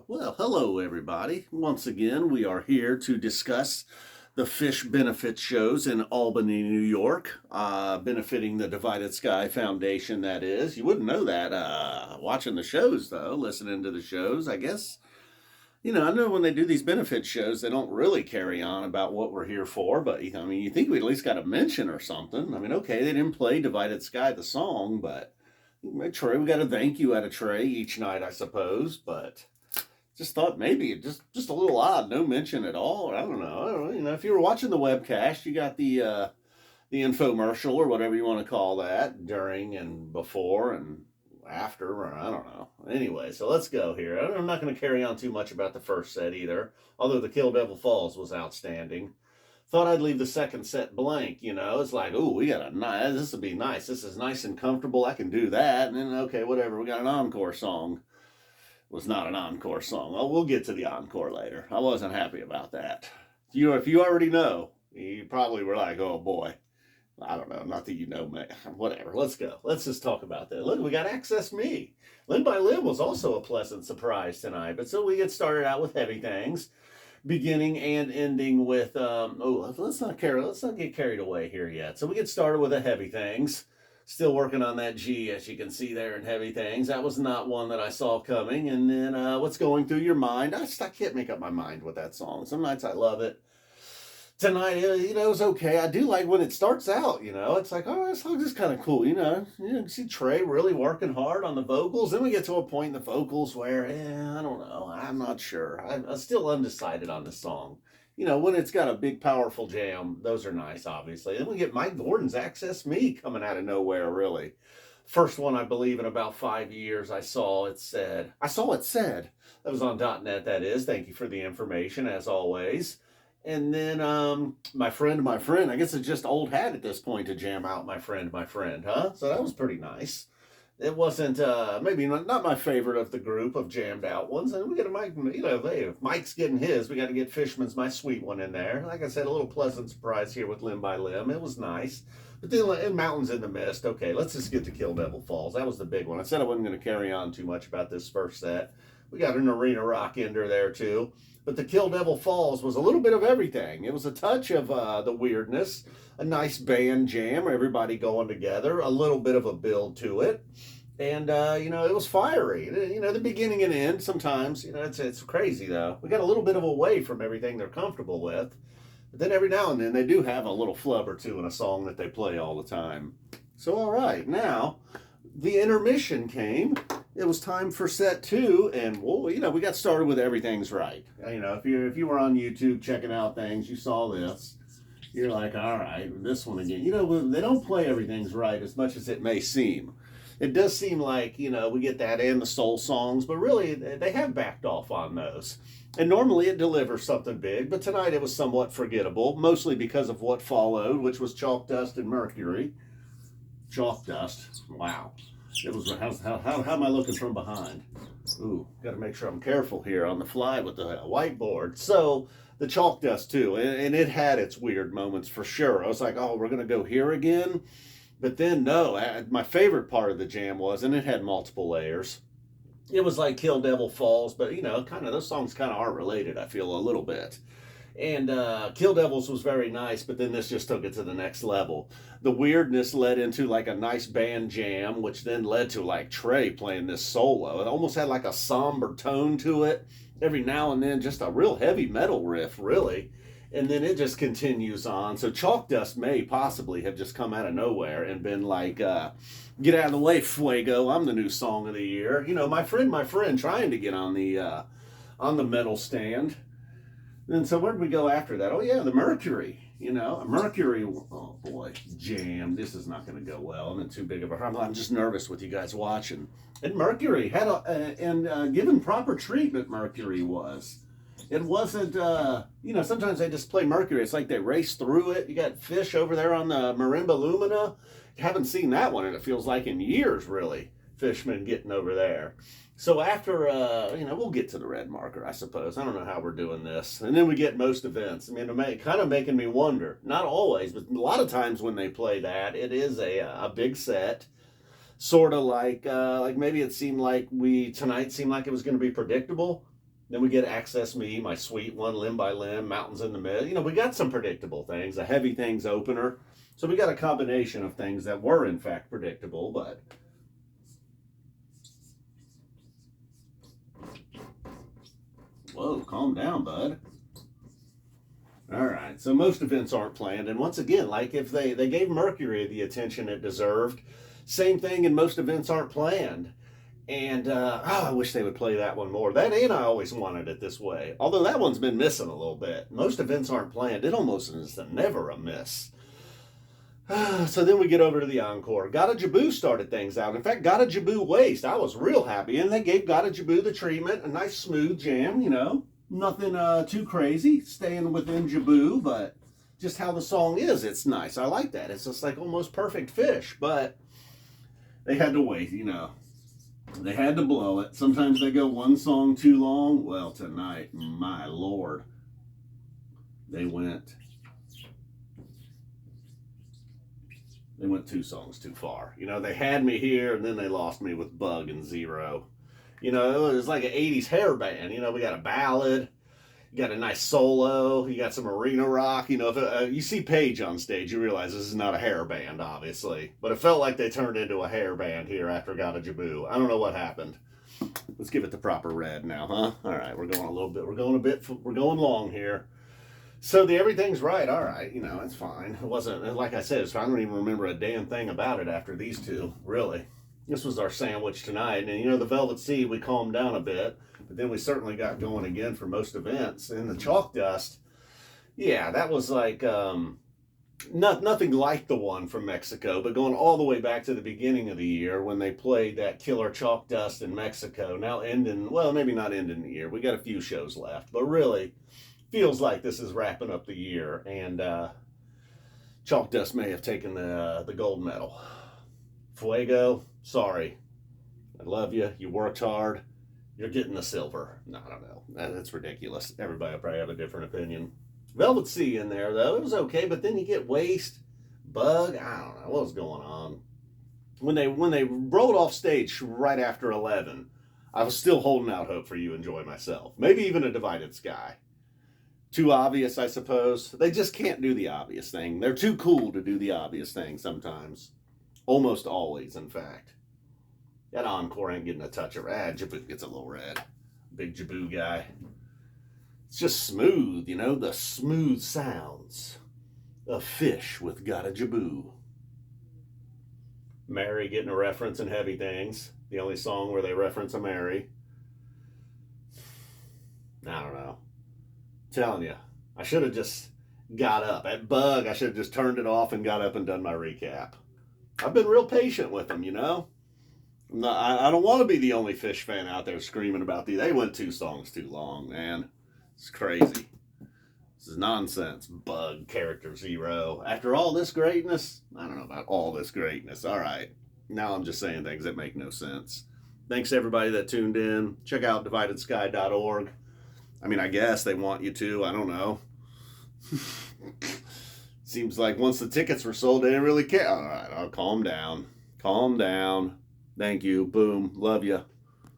Well, hello everybody. Once again, we are here to discuss the Phish benefit shows in Albany, New York, benefiting the Divided Sky Foundation, that is. You wouldn't know that watching the shows, though, listening to the shows, I guess. I know when they do these benefit shows, they don't really carry on about what we're here for, but, you think we at least got a mention or something. Okay, they didn't play Divided Sky, the song, but Trey, we got a thank you out of Trey each night, I suppose, but just thought maybe just a little odd, no mention at all. I don't know. If you were watching the webcast, you got the infomercial or whatever you want to call that during and before and after, or I don't know. Anyway, so let's go here. I'm not going to carry on too much about the first set either, although the Kill Devil Falls was outstanding. Thought I'd leave the second set blank, it's like, oh, we got a nice, this would be nice. This is nice and comfortable. I can do that. And then, okay, whatever. We got an encore song. Was not an encore song. Well, we'll get to the encore later. I wasn't happy about that. If you already know, you probably were like, oh boy. I don't know. Not that you know me. Whatever. Let's go. Let's just talk about that. Look, we got Access Me. Limb by Limb was also a pleasant surprise tonight. But so we get started out with Heavy Things, beginning and ending with let's not get carried away here yet. So we get started with the Heavy Things. Still working on that G, as you can see there in Heavy Things. That was not one that I saw coming. And then What's Going Through Your Mind. I can't make up my mind with that song. Some nights I love it. Tonight, it was okay. I do like when it starts out, it's like, oh, this song is kind of cool, You see Trey really working hard on the vocals. Then we get to a point in the vocals where, I don't know. I'm not sure. I'm still undecided on the song. When it's got a big, powerful jam, those are nice, obviously. Then we get Mike Gordon's Access Me coming out of nowhere, really. First one, I believe, in about 5 years, I saw it said. That was on .net, that is. Thank you for the information, as always. And then my friend, I guess it's just old hat at this point to jam out my friend, huh? So that was pretty nice. It wasn't, maybe not my favorite of the group of jammed out ones. And we got a Mike, if Mike's getting his, we got to get Fishman's My Sweet One in there. Like I said, a little pleasant surprise here with Limb by Limb. It was nice. But then Mountains in the Mist. Okay, let's just get to Kill Devil Falls. That was the big one. I said I wasn't going to carry on too much about this first set. We got an arena rock ender there too. But the Kill Devil Falls was a little bit of everything. It was a touch of the weirdness, a nice band jam, everybody going together, a little bit of a build to it. And, it was fiery. The beginning and end, sometimes, it's crazy, though. We got a little bit of away from everything they're comfortable with. But then every now and then, they do have a little flub or two in a song that they play all the time. So, all right, now, the intermission came. It was time for set two, and we got started with Everything's Right. If you were on YouTube checking out things, you saw this. You're like, all right, this one again. They don't play Everything's Right as much as it may seem. It does seem like, we get that and the soul songs, but really they have backed off on those. And normally it delivers something big, but tonight it was somewhat forgettable, mostly because of what followed, which was Chalk Dust and Mercury. Chalk Dust, wow. It was, how am I looking from behind? Ooh, got to make sure I'm careful here on the fly with the whiteboard. So, the Chalk Dust too, and it had its weird moments for sure. I was like, oh, we're going to go here again? But then, no, my favorite part of the jam was, and it had multiple layers. It was like Kill Devil Falls, but, kind of, those songs kind of are related, I feel, a little bit. And Kill Devils was very nice, but then this just took it to the next level. The weirdness led into like a nice band jam, which then led to like Trey playing this solo. It almost had like a somber tone to it. Every now and then, just a real heavy metal riff, really. And then it just continues on. So Chalk Dust may possibly have just come out of nowhere and been like, get out of the way, Fuego. I'm the new song of the year. My friend trying to get on the metal stand. And so where did we go after that? Oh, yeah, the Mercury. A Mercury, oh boy, jam. This is not going to go well. I'm in too big of a hurry. I'm just nervous with you guys watching. And Mercury had given proper treatment, Mercury was. It wasn't, sometimes they just play Mercury. It's like they race through it. You got Phish over there on the Marimba Lumina. Haven't seen that one, and it feels like in years, really. Fishman getting over there. So after, we'll get to the red marker, I suppose. I don't know how we're doing this. And then we get most events. Kind of making me wonder. Not always, but a lot of times when they play that, it is a big set. Sort of like maybe it seemed like tonight seemed like it was going to be predictable. Then we get Access Me, My Sweet One, Limb by Limb, Mountains in the Mid. You know, we got some predictable things, a Heavy Things opener. So we got a combination of things that were in fact predictable, but whoa, calm down, bud. All right, so most events aren't planned. And once again, like if they gave Mercury the attention it deserved, same thing, and most events aren't planned. And I wish they would play that one more. That and I always wanted it this way. Although that one's been missing a little bit. Most events aren't planned. It almost is never a miss. So then we get over to the encore. Gotta Jibboo started things out. In fact, Gotta Jibboo Waste. I was real happy. And they gave Gotta Jibboo the treatment. A nice smooth jam, you know. Nothing too crazy. Staying within Jibboo, but just how the song is, it's nice. I like that. It's just like almost perfect Phish. But they had to wait, you know. They had to blow it. Sometimes they go one song too long. Well, tonight, my Lord, they went 2 songs too far. You know, they had me here, and then they lost me with Bug and Zero. You know, it was like an 80s hair band. You know, we got a ballad. You got a nice solo. You got some arena rock. You know, if you see Page on stage, you realize this is not a hair band, obviously. But it felt like they turned into a hair band here after Gotta Jibboo. I don't know what happened. Let's give it the proper red now, huh? All right, we're going a little bit. We're going long here. So the Everything's Right. All right, you know, it's fine. It wasn't, like I said, I don't even remember a damn thing about it after these two, really. This was our sandwich tonight. And, you know, the Velvet Sea, we calmed down a bit. But then we certainly got going again for most events. And the Chalk Dust, yeah, that was like nothing like the one from Mexico. But going all the way back to the beginning of the year when they played that killer Chalk Dust in Mexico. Now ending, well, maybe not ending the year. We got a few shows left. But really, feels like this is wrapping up the year. And Chalk Dust may have taken the gold medal. Fuego, sorry. I love you. You worked hard. You're getting the silver. No, I don't know. That's ridiculous. Everybody will probably have a different opinion. Velvet Sea in there, though. It was okay, but then you get Waste, Bug. I don't know. What was going on? When they rolled off stage right after 11, I was still holding out hope for You Enjoy Myself. Maybe even a Divided Sky. Too obvious, I suppose. They just can't do the obvious thing. They're too cool to do the obvious thing sometimes. Almost always, in fact. That encore ain't getting a touch of red. Jibboo gets a little red. Big Jibboo guy. It's just smooth, you know, the smooth sounds of Phish with Gotta Jibboo. Mary getting a reference in Heavy Things. The only song where they reference a Mary. I don't know. I'm telling you, I should have just got up. At Bug, I should have just turned it off and got up and done my recap. I've been real patient with them, you know. I don't want to be the only Phish fan out there screaming about these. They went 2 songs too long, man. It's crazy. This is nonsense. Bug, Character Zero. After all this greatness, I don't know about all this greatness. All right. Now I'm just saying things that make no sense. Thanks to everybody that tuned in. Check out dividedsky.org. I mean, I guess they want you to. I don't know. Seems like once the tickets were sold, they didn't really care. All right, I'll calm down. Calm down. Thank you. Boom. Love you.